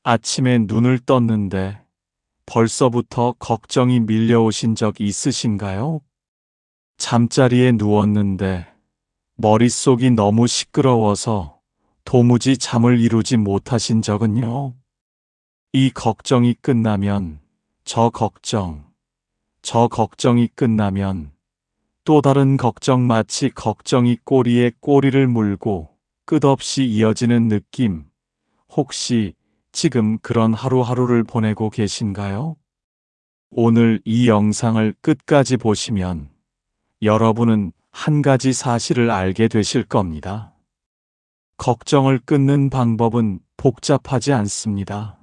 아침에 눈을 떴는데 벌써부터 걱정이 밀려오신 적 있으신가요? 잠자리에 누웠는데 머릿속이 너무 시끄러워서 도무지 잠을 이루지 못하신 적은요? 이 걱정이 끝나면 저 걱정이 끝나면 또 다른 걱정, 마치 걱정이 꼬리에 꼬리를 물고 끝없이 이어지는 느낌. 혹시 지금 그런 하루하루를 보내고 계신가요? 오늘 이 영상을 끝까지 보시면 여러분은 한 가지 사실을 알게 되실 겁니다. 걱정을 끊는 방법은 복잡하지 않습니다.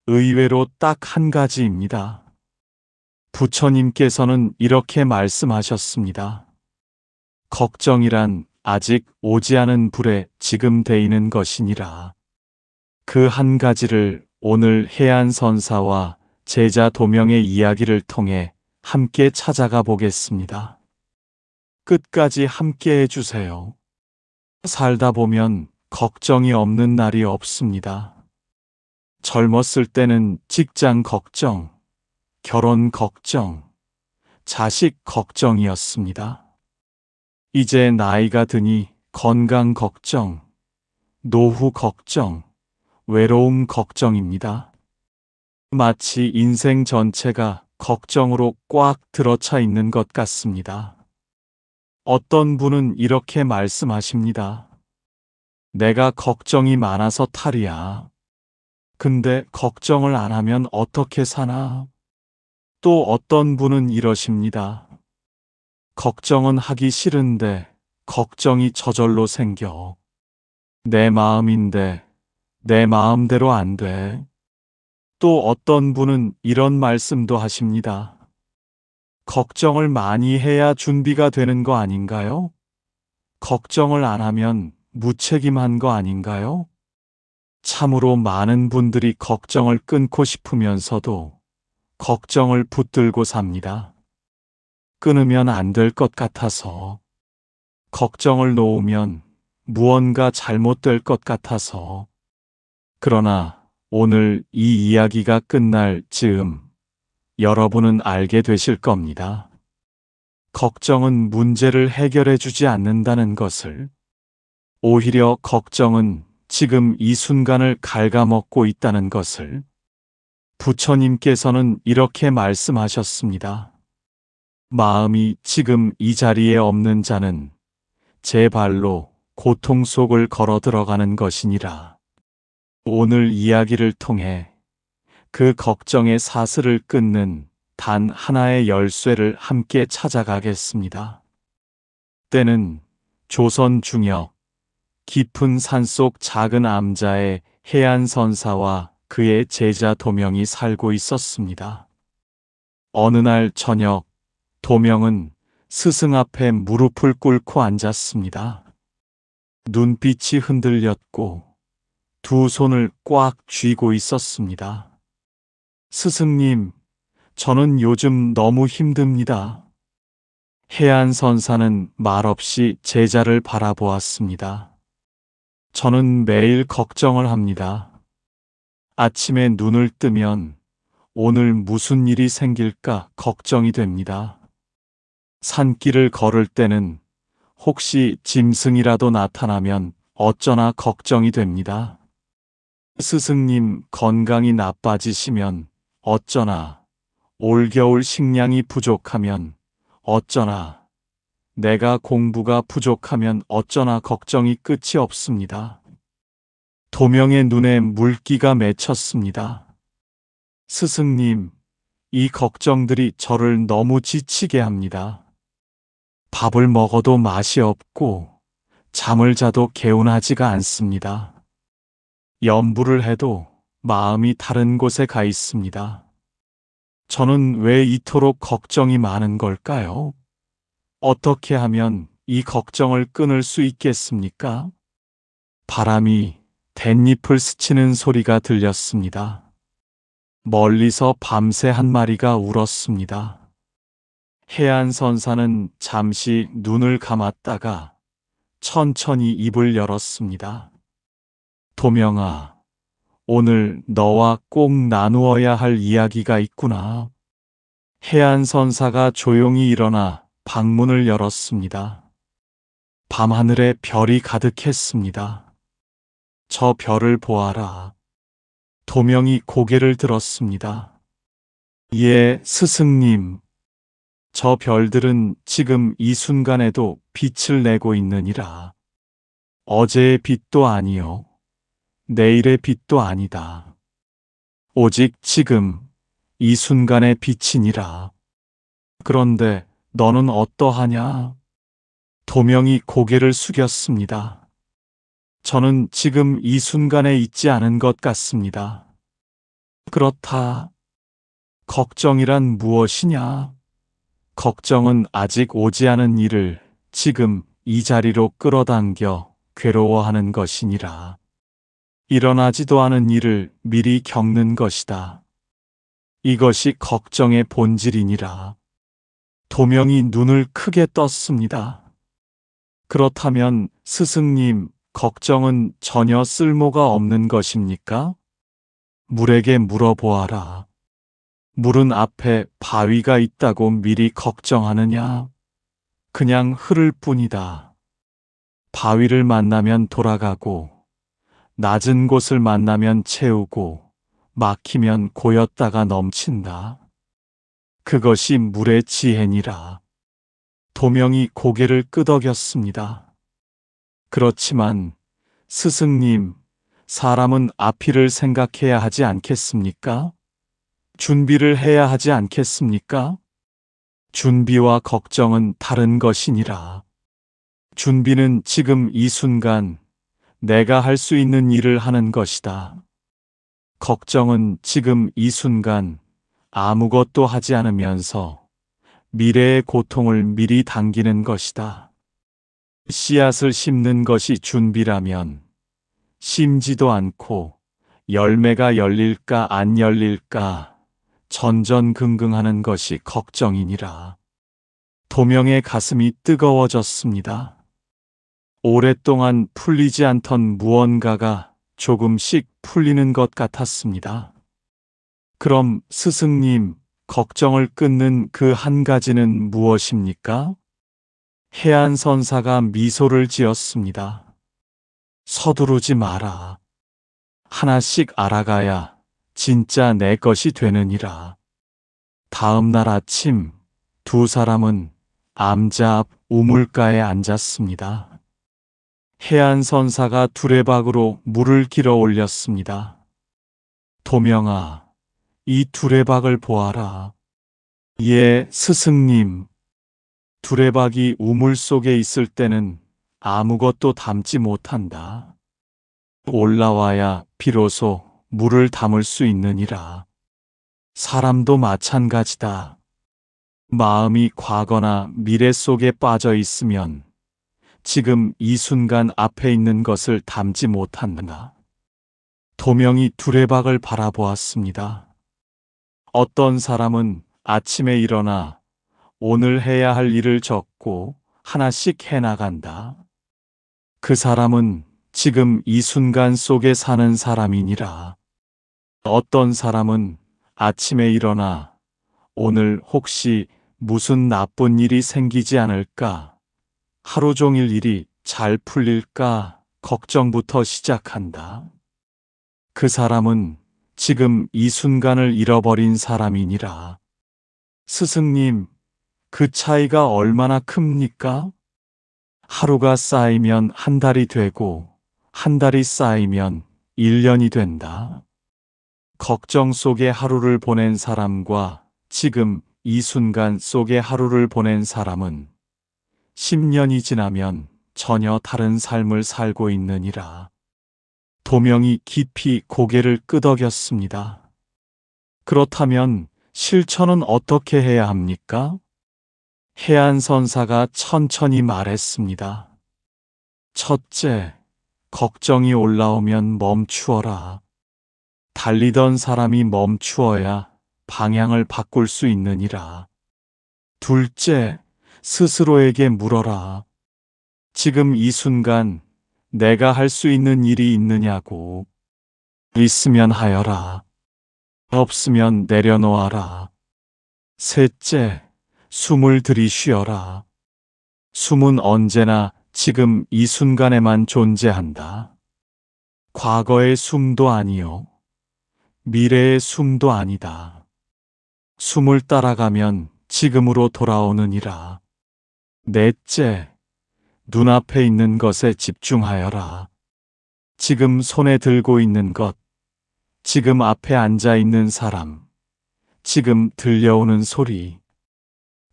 의외로 딱 한 가지입니다. 부처님께서는 이렇게 말씀하셨습니다. 걱정이란 아직 오지 않은 불에 지금 데이는 것이니라. 그 한 가지를 오늘 해안선사와 제자 도명의 이야기를 통해 함께 찾아가 보겠습니다. 끝까지 함께 해주세요. 살다 보면 걱정이 없는 날이 없습니다. 젊었을 때는 직장 걱정, 결혼 걱정, 자식 걱정이었습니다. 이제 나이가 드니 건강 걱정, 노후 걱정, 외로움 걱정입니다. 마치 인생 전체가 걱정으로 꽉 들어차 있는 것 같습니다. 어떤 분은 이렇게 말씀하십니다. 내가 걱정이 많아서 탈이야. 근데 걱정을 안 하면 어떻게 사나? 또 어떤 분은 이러십니다. 걱정은 하기 싫은데 걱정이 저절로 생겨. 내 마음인데 내 마음대로 안 돼. 또 어떤 분은 이런 말씀도 하십니다. 걱정을 많이 해야 준비가 되는 거 아닌가요? 걱정을 안 하면 무책임한 거 아닌가요? 참으로 많은 분들이 걱정을 끊고 싶으면서도 걱정을 붙들고 삽니다. 끊으면 안 될 것 같아서, 걱정을 놓으면 무언가 잘못될 것 같아서. 그러나 오늘 이 이야기가 끝날 즈음 여러분은 알게 되실 겁니다. 걱정은 문제를 해결해 주지 않는다는 것을. 오히려 걱정은 지금 이 순간을 갉아먹고 있다는 것을. 부처님께서는 이렇게 말씀하셨습니다. 마음이 지금 이 자리에 없는 자는 제 발로 고통 속을 걸어 들어가는 것이니라. 오늘 이야기를 통해 그 걱정의 사슬을 끊는 단 하나의 열쇠를 함께 찾아가겠습니다. 때는 조선 중엽 깊은 산속 작은 암자에 해안선사와 그의 제자 도명이 살고 있었습니다. 어느 날 저녁, 도명은 스승 앞에 무릎을 꿇고 앉았습니다. 눈빛이 흔들렸고 두 손을 꽉 쥐고 있었습니다. 스승님, 저는 요즘 너무 힘듭니다. 해안선사는 말없이 제자를 바라보았습니다. 저는 매일 걱정을 합니다. 아침에 눈을 뜨면 오늘 무슨 일이 생길까 걱정이 됩니다. 산길을 걸을 때는 혹시 짐승이라도 나타나면 어쩌나 걱정이 됩니다. 스승님 건강이 나빠지시면 어쩌나, 올겨울 식량이 부족하면 어쩌나, 내가 공부가 부족하면 어쩌나 걱정이 끝이 없습니다. 도명의 눈에 물기가 맺혔습니다. 스승님, 이 걱정들이 저를 너무 지치게 합니다. 밥을 먹어도 맛이 없고 잠을 자도 개운하지가 않습니다. 염불을 해도 마음이 다른 곳에 가 있습니다. 저는 왜 이토록 걱정이 많은 걸까요? 어떻게 하면 이 걱정을 끊을 수 있겠습니까? 바람이 댄잎을 스치는 소리가 들렸습니다. 멀리서 밤새 한 마리가 울었습니다. 해안선사는 잠시 눈을 감았다가 천천히 입을 열었습니다. 도명아, 오늘 너와 꼭 나누어야 할 이야기가 있구나. 해안선사가 조용히 일어나 방문을 열었습니다. 밤하늘에 별이 가득했습니다. 저 별을 보아라. 도명이 고개를 들었습니다. 예, 스승님. 저 별들은 지금 이 순간에도 빛을 내고 있느니라. 어제의 빛도 아니요. 내일의 빛도 아니다. 오직 지금 이 순간의 빛이니라. 그런데 너는 어떠하냐? 도명이 고개를 숙였습니다. 저는 지금 이 순간에 있지 않은 것 같습니다. 그렇다. 걱정이란 무엇이냐? 걱정은 아직 오지 않은 일을 지금 이 자리로 끌어당겨 괴로워하는 것이니라. 일어나지도 않은 일을 미리 겪는 것이다. 이것이 걱정의 본질이니라. 도명이 눈을 크게 떴습니다. 그렇다면 스승님, 걱정은 전혀 쓸모가 없는 것입니까? 물에게 물어보아라. 물은 앞에 바위가 있다고 미리 걱정하느냐? 그냥 흐를 뿐이다. 바위를 만나면 돌아가고, 낮은 곳을 만나면 채우고, 막히면 고였다가 넘친다. 그것이 물의 지혜니라. 도명이 고개를 끄덕였습니다. 그렇지만 스승님, 사람은 앞일을 생각해야 하지 않겠습니까? 준비를 해야 하지 않겠습니까? 준비와 걱정은 다른 것이니라. 준비는 지금 이 순간 내가 할 수 있는 일을 하는 것이다. 걱정은 지금 이 순간 아무것도 하지 않으면서 미래의 고통을 미리 당기는 것이다. 씨앗을 심는 것이 준비라면 심지도 않고 열매가 열릴까 안 열릴까 전전긍긍하는 것이 걱정이니라. 도명의 가슴이 뜨거워졌습니다. 오랫동안 풀리지 않던 무언가가 조금씩 풀리는 것 같았습니다. 그럼 스승님, 걱정을 끊는 그 한 가지는 무엇입니까? 해안선사가 미소를 지었습니다. 서두르지 마라. 하나씩 알아가야 진짜 내 것이 되느니라. 다음 날 아침 두 사람은 암자 앞 우물가에 앉았습니다. 해안선사가 두레박으로 물을 길어 올렸습니다. 도명아, 이 두레박을 보아라. 예, 스승님. 두레박이 우물 속에 있을 때는 아무것도 담지 못한다. 올라와야 비로소 물을 담을 수 있느니라. 사람도 마찬가지다. 마음이 과거나 미래 속에 빠져 있으면 지금 이 순간 앞에 있는 것을 담지 못한다. 도명이 두레박을 바라보았습니다. 어떤 사람은 아침에 일어나 오늘 해야 할 일을 적고 하나씩 해나간다. 그 사람은 지금 이 순간 속에 사는 사람이니라. 어떤 사람은 아침에 일어나 오늘 혹시 무슨 나쁜 일이 생기지 않을까? 하루 종일 일이 잘 풀릴까? 걱정부터 시작한다. 그 사람은 지금 이 순간을 잃어버린 사람이니라. 스승님, 그 차이가 얼마나 큽니까? 하루가 쌓이면 한 달이 되고, 한 달이 쌓이면 1년이 된다. 걱정 속에 하루를 보낸 사람과 지금 이 순간 속에 하루를 보낸 사람은 10년이 지나면 전혀 다른 삶을 살고 있느니라. 도명이 깊이 고개를 끄덕였습니다. 그렇다면 실천은 어떻게 해야 합니까? 해안선사가 천천히 말했습니다. 첫째, 걱정이 올라오면 멈추어라. 달리던 사람이 멈추어야 방향을 바꿀 수 있느니라. 둘째, 스스로에게 물어라. 지금 이 순간 내가 할 수 있는 일이 있느냐고. 있으면 하여라. 없으면 내려놓아라. 셋째, 숨을 들이쉬어라. 숨은 언제나 지금 이 순간에만 존재한다. 과거의 숨도 아니요. 미래의 숨도 아니다. 숨을 따라가면 지금으로 돌아오느니라. 넷째, 눈앞에 있는 것에 집중하여라. 지금 손에 들고 있는 것, 지금 앞에 앉아 있는 사람, 지금 들려오는 소리,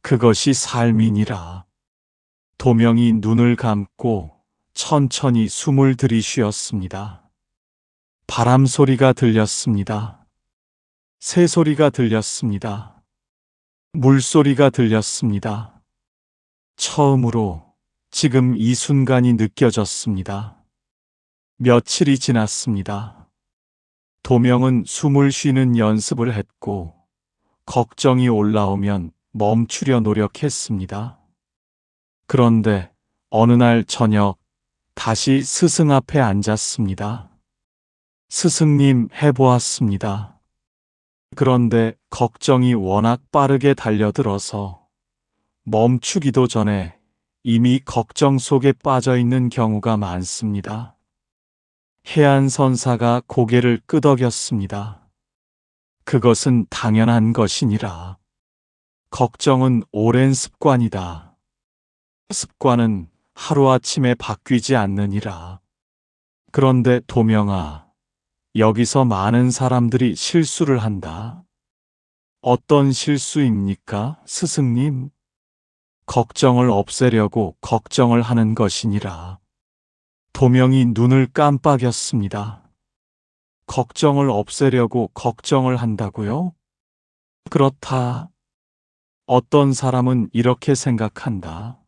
그것이 삶이니라. 도명이 눈을 감고 천천히 숨을 들이쉬었습니다. 바람 소리가 들렸습니다. 새 소리가 들렸습니다. 물소리가 들렸습니다. 처음으로 지금 이 순간이 느껴졌습니다. 며칠이 지났습니다. 도명은 숨을 쉬는 연습을 했고, 걱정이 올라오면 멈추려 노력했습니다. 그런데 어느 날 저녁 다시 스승 앞에 앉았습니다. 스승님, 해보았습니다. 그런데 걱정이 워낙 빠르게 달려들어서 멈추기도 전에 이미 걱정 속에 빠져 있는 경우가 많습니다. 해안선사가 고개를 끄덕였습니다. 그것은 당연한 것이니라. 걱정은 오랜 습관이다. 습관은 하루아침에 바뀌지 않느니라. 그런데 도명아, 여기서 많은 사람들이 실수를 한다. 어떤 실수입니까, 스승님? 걱정을 없애려고 걱정을 하는 것이니라. 도명이 눈을 깜빡였습니다. 걱정을 없애려고 걱정을 한다고요? 그렇다. 어떤 사람은 이렇게 생각한다.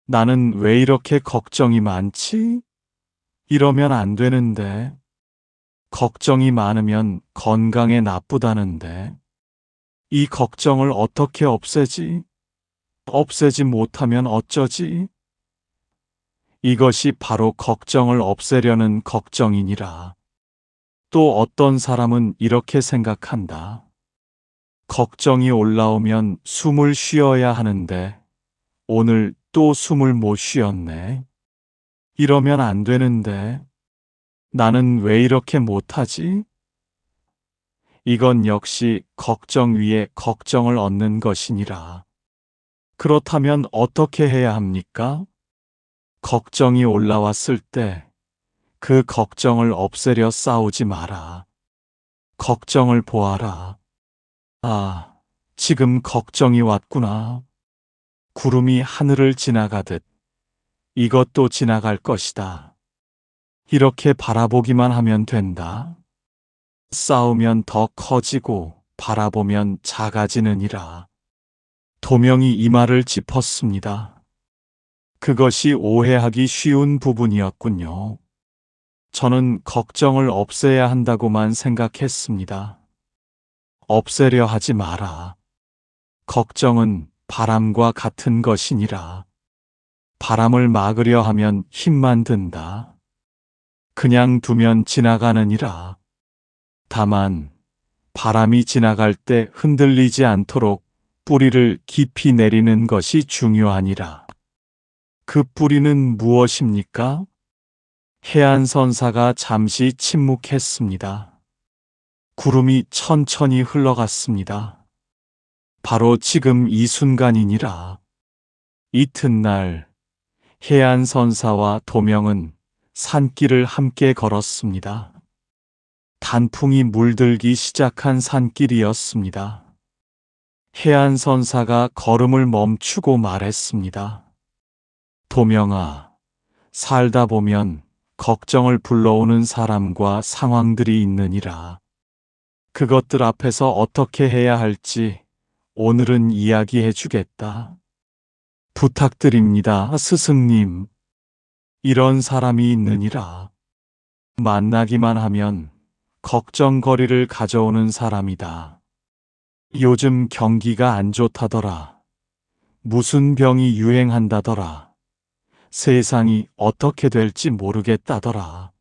나는 왜 이렇게 걱정이 많지? 이러면 안 되는데. 걱정이 많으면 건강에 나쁘다는데. 이 걱정을 어떻게 없애지? 없애지 못하면 어쩌지? 이것이 바로 걱정을 없애려는 걱정이니라. 또 어떤 사람은 이렇게 생각한다. 걱정이 올라오면 숨을 쉬어야 하는데 오늘 또 숨을 못 쉬었네. 이러면 안 되는데 나는 왜 이렇게 못하지? 이건 역시 걱정 위에 걱정을 얻는 것이니라. 그렇다면 어떻게 해야 합니까? 걱정이 올라왔을 때 그 걱정을 없애려 싸우지 마라. 걱정을 보아라. 아, 지금 걱정이 왔구나. 구름이 하늘을 지나가듯 이것도 지나갈 것이다. 이렇게 바라보기만 하면 된다. 싸우면 더 커지고 바라보면 작아지느니라. 도명이 이 말을 짚었습니다. 그것이 오해하기 쉬운 부분이었군요. 저는 걱정을 없애야 한다고만 생각했습니다. 없애려 하지 마라. 걱정은 바람과 같은 것이니라. 바람을 막으려 하면 힘만 든다. 그냥 두면 지나가느니라. 다만 바람이 지나갈 때 흔들리지 않도록 뿌리를 깊이 내리는 것이 중요하니라. 그 뿌리는 무엇입니까? 해안선사가 잠시 침묵했습니다. 구름이 천천히 흘러갔습니다. 바로 지금 이 순간이니라. 이튿날 해안선사와 도명은 산길을 함께 걸었습니다. 단풍이 물들기 시작한 산길이었습니다. 해안선사가 걸음을 멈추고 말했습니다. 도명아, 살다 보면 걱정을 불러오는 사람과 상황들이 있느니라. 그것들 앞에서 어떻게 해야 할지 오늘은 이야기해 주겠다. 부탁드립니다, 스승님. 이런 사람이 있느니라. 만나기만 하면 걱정거리를 가져오는 사람이다. 요즘 경기가 안 좋다더라. 무슨 병이 유행한다더라. 세상이 어떻게 될지 모르겠다더라.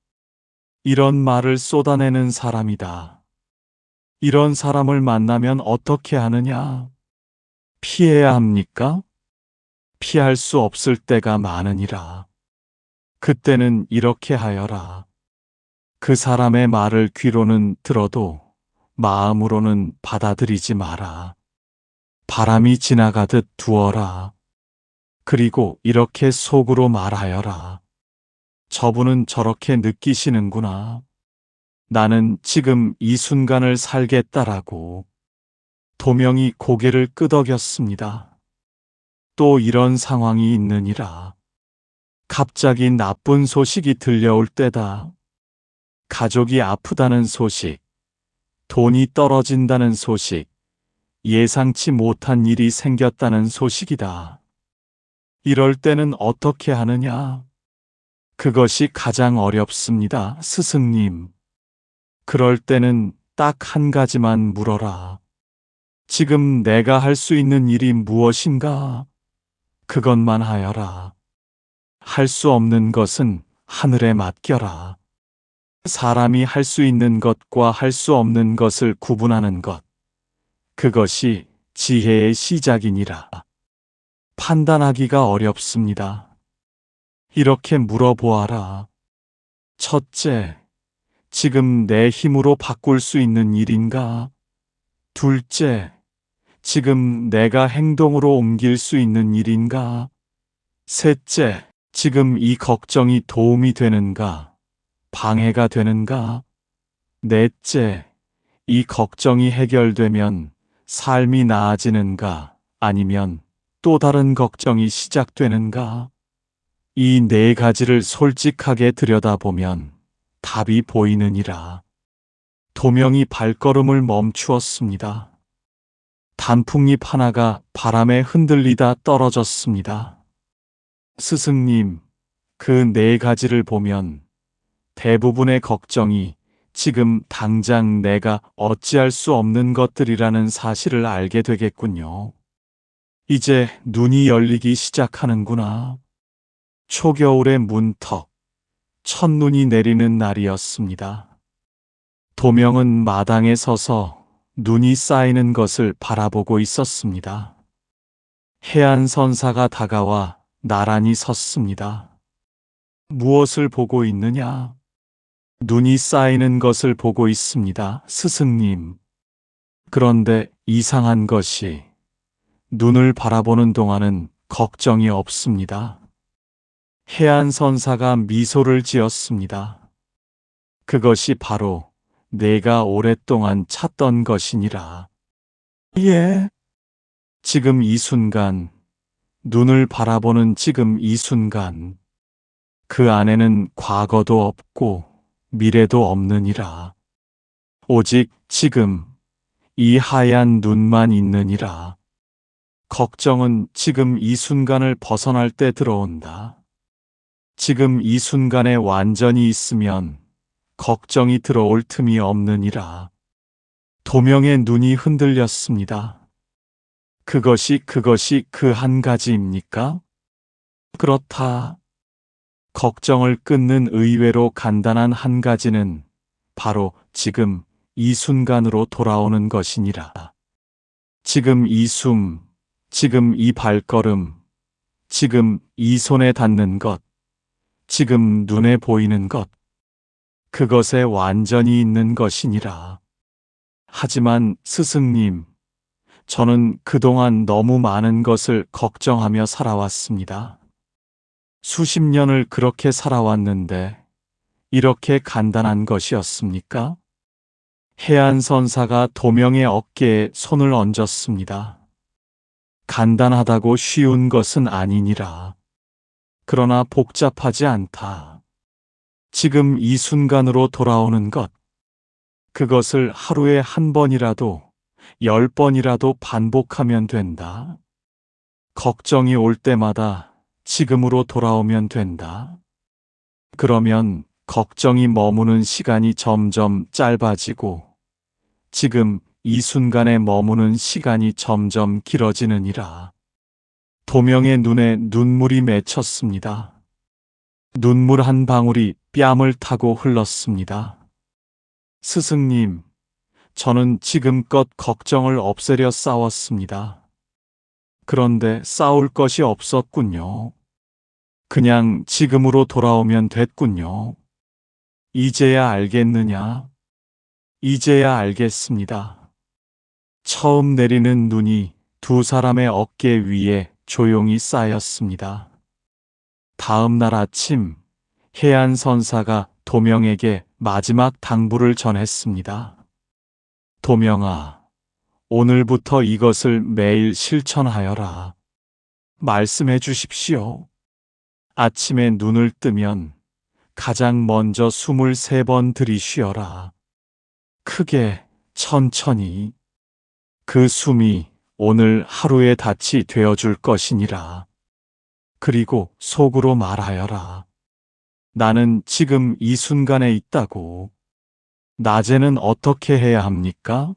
이런 말을 쏟아내는 사람이다. 이런 사람을 만나면 어떻게 하느냐? 피해야 합니까? 피할 수 없을 때가 많으니라. 그때는 이렇게 하여라. 그 사람의 말을 귀로는 들어도 마음으로는 받아들이지 마라. 바람이 지나가듯 두어라. 그리고 이렇게 속으로 말하여라. 저분은 저렇게 느끼시는구나. 나는 지금 이 순간을 살겠다라고. 도명이 고개를 끄덕였습니다. 또 이런 상황이 있느니라. 갑자기 나쁜 소식이 들려올 때다. 가족이 아프다는 소식, 돈이 떨어진다는 소식, 예상치 못한 일이 생겼다는 소식이다. 이럴 때는 어떻게 하느냐? 그것이 가장 어렵습니다, 스승님. 그럴 때는 딱 한 가지만 물어라. 지금 내가 할 수 있는 일이 무엇인가? 그것만 하여라. 할 수 없는 것은 하늘에 맡겨라. 사람이 할 수 있는 것과 할 수 없는 것을 구분하는 것. 그것이 지혜의 시작이니라. 판단하기가 어렵습니다. 이렇게 물어보아라. 첫째, 지금 내 힘으로 바꿀 수 있는 일인가? 둘째, 지금 내가 행동으로 옮길 수 있는 일인가? 셋째, 지금 이 걱정이 도움이 되는가? 방해가 되는가? 넷째, 이 걱정이 해결되면 삶이 나아지는가? 아니면 또 다른 걱정이 시작되는가? 이 네 가지를 솔직하게 들여다보면 답이 보이느니라. 도명이 발걸음을 멈추었습니다. 단풍잎 하나가 바람에 흔들리다 떨어졌습니다. 스승님, 그 네 가지를 보면 대부분의 걱정이 지금 당장 내가 어찌할 수 없는 것들이라는 사실을 알게 되겠군요. 이제 눈이 열리기 시작하는구나. 초겨울의 문턱, 첫눈이 내리는 날이었습니다. 도명은 마당에 서서 눈이 쌓이는 것을 바라보고 있었습니다. 해안선사가 다가와 나란히 섰습니다. 무엇을 보고 있느냐? 눈이 쌓이는 것을 보고 있습니다, 스승님. 그런데 이상한 것이 눈을 바라보는 동안은 걱정이 없습니다. 해안선사가 미소를 지었습니다. 그것이 바로 내가 오랫동안 찾던 것이니라. 예. 지금 이 순간, 눈을 바라보는 지금 이 순간, 그 안에는 과거도 없고 미래도 없느니라. 오직 지금 이 하얀 눈만 있느니라. 걱정은 지금 이 순간을 벗어날 때 들어온다. 지금 이 순간에 완전히 있으면 걱정이 들어올 틈이 없느니라. 도명의 눈이 흔들렸습니다. 그것이 그 한 가지입니까? 그렇다. 걱정을 끊는 의외로 간단한 한 가지는 바로 지금 이 순간으로 돌아오는 것이니라. 지금 이 숨, 지금 이 발걸음, 지금 이 손에 닿는 것, 지금 눈에 보이는 것, 그것에 완전히 있는 것이니라. 하지만 스승님, 저는 그동안 너무 많은 것을 걱정하며 살아왔습니다. 수십 년을 그렇게 살아왔는데 이렇게 간단한 것이었습니까? 해안선사가 도명의 어깨에 손을 얹었습니다. 간단하다고 쉬운 것은 아니니라. 그러나 복잡하지 않다. 지금 이 순간으로 돌아오는 것, 그것을 하루에 한 번이라도, 10번이라도 반복하면 된다. 걱정이 올 때마다 지금으로 돌아오면 된다. 그러면 걱정이 머무는 시간이 점점 짧아지고 지금 이 순간에 머무는 시간이 점점 길어지느니라. 도명의 눈에 눈물이 맺혔습니다. 눈물 한 방울이 뺨을 타고 흘렀습니다. 스승님, 저는 지금껏 걱정을 없애려 싸웠습니다. 그런데 싸울 것이 없었군요. 그냥 지금으로 돌아오면 됐군요. 이제야 알겠느냐? 이제야 알겠습니다. 처음 내리는 눈이 두 사람의 어깨 위에 조용히 쌓였습니다. 다음 날 아침, 해안 선사가 도명에게 마지막 당부를 전했습니다. 도명아, 오늘부터 이것을 매일 실천하여라. 말씀해 주십시오. 아침에 눈을 뜨면 가장 먼저 숨을 3번 들이쉬어라. 크게, 천천히. 그 숨이 오늘 하루의 닻이 되어줄 것이니라. 그리고 속으로 말하여라. 나는 지금 이 순간에 있다고. 낮에는 어떻게 해야 합니까?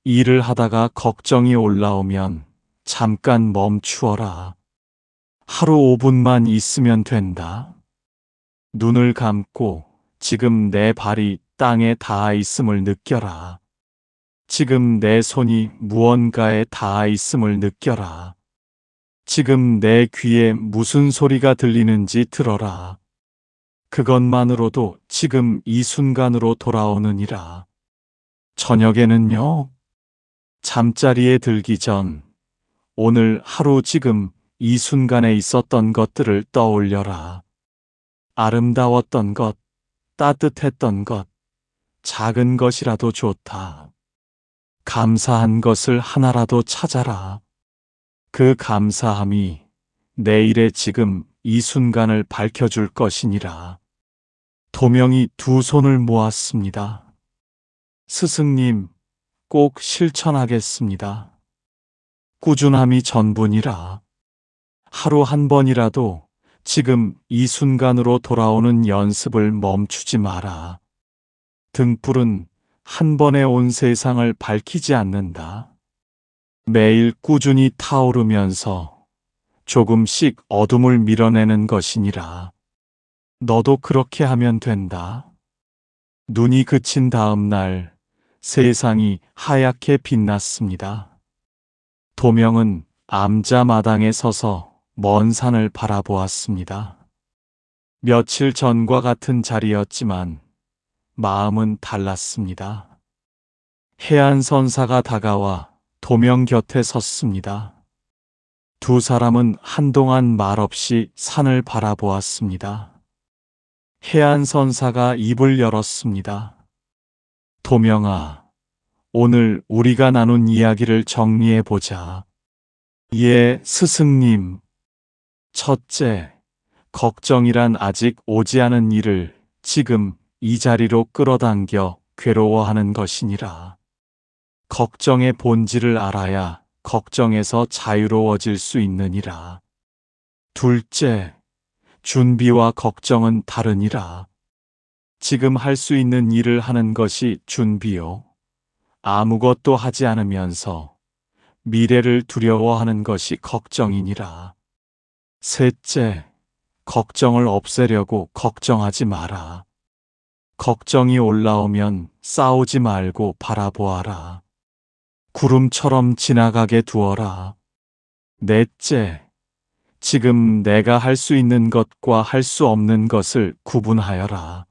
일을 하다가 걱정이 올라오면 잠깐 멈추어라. 하루 5분만 있으면 된다. 눈을 감고 지금 내 발이 땅에 닿아 있음을 느껴라. 지금 내 손이 무언가에 닿아 있음을 느껴라. 지금 내 귀에 무슨 소리가 들리는지 들어라. 그것만으로도 지금 이 순간으로 돌아오느니라. 저녁에는요, 잠자리에 들기 전 오늘 하루 지금 이 순간에 있었던 것들을 떠올려라. 아름다웠던 것, 따뜻했던 것, 작은 것이라도 좋다. 감사한 것을 하나라도 찾아라. 그 감사함이 내일의 지금 이 순간을 밝혀줄 것이니라. 도명이 두 손을 모았습니다. 스승님, 꼭 실천하겠습니다. 꾸준함이 전부니라. 하루 한 번이라도 지금 이 순간으로 돌아오는 연습을 멈추지 마라. 등불은 한 번에 온 세상을 밝히지 않는다. 매일 꾸준히 타오르면서 조금씩 어둠을 밀어내는 것이니라. 너도 그렇게 하면 된다. 눈이 그친 다음 날 세상이 하얗게 빛났습니다. 도명은 암자 마당에 서서 먼 산을 바라보았습니다. 며칠 전과 같은 자리였지만 마음은 달랐습니다. 해안 선사가 다가와 도명 곁에 섰습니다. 두 사람은 한동안 말없이 산을 바라보았습니다. 해안 선사가 입을 열었습니다. 도명아, 오늘 우리가 나눈 이야기를 정리해 보자. 예, 스승님. 첫째, 걱정이란 아직 오지 않은 일을 지금 이 자리로 끌어당겨 괴로워하는 것이니라. 걱정의 본질을 알아야 걱정에서 자유로워질 수 있느니라. 둘째, 준비와 걱정은 다르니라. 지금 할 수 있는 일을 하는 것이 준비요. 아무것도 하지 않으면서 미래를 두려워하는 것이 걱정이니라. 셋째, 걱정을 없애려고 걱정하지 마라. 걱정이 올라오면 싸우지 말고 바라보아라. 구름처럼 지나가게 두어라. 넷째, 지금 내가 할 수 있는 것과 할 수 없는 것을 구분하여라.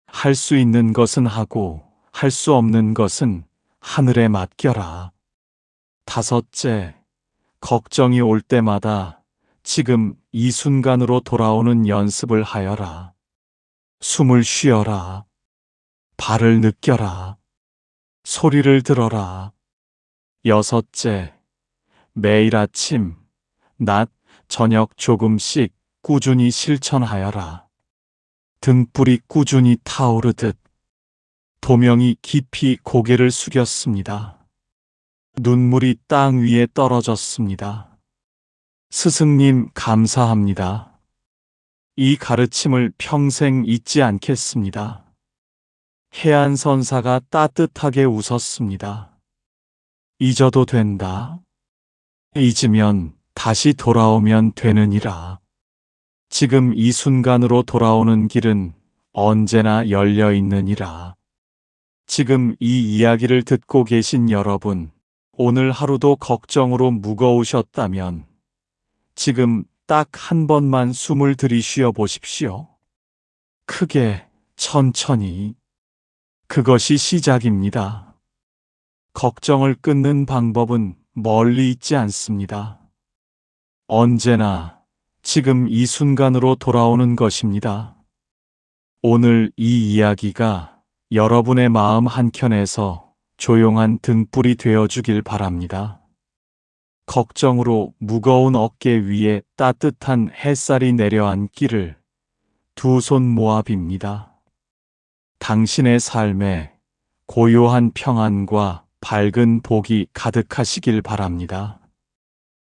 할 수 있는 것은 하고 할 수 없는 것은 하늘에 맡겨라. 다섯째, 걱정이 올 때마다 지금 이 순간으로 돌아오는 연습을 하여라. 숨을 쉬어라. 발을 느껴라. 소리를 들어라. 여섯째, 매일 아침, 낮, 저녁 조금씩 꾸준히 실천하여라. 등불이 꾸준히 타오르듯 도명이 깊이 고개를 숙였습니다. 눈물이 땅 위에 떨어졌습니다. 스승님, 감사합니다. 이 가르침을 평생 잊지 않겠습니다. 해안 선사가 따뜻하게 웃었습니다. 잊어도 된다. 잊으면 다시 돌아오면 되느니라. 지금 이 순간으로 돌아오는 길은 언제나 열려 있느니라. 지금 이 이야기를 듣고 계신 여러분, 오늘 하루도 걱정으로 무거우셨다면 지금 딱 한 번만 숨을 들이쉬어 보십시오. 크게, 천천히. 그것이 시작입니다. 걱정을 끊는 방법은 멀리 있지 않습니다. 언제나 지금 이 순간으로 돌아오는 것입니다. 오늘 이 이야기가 여러분의 마음 한켠에서 조용한 등불이 되어주길 바랍니다. 걱정으로 무거운 어깨 위에 따뜻한 햇살이 내려앉기를 두 손 모아 빕니다. 당신의 삶에 고요한 평안과 밝은 복이 가득하시길 바랍니다.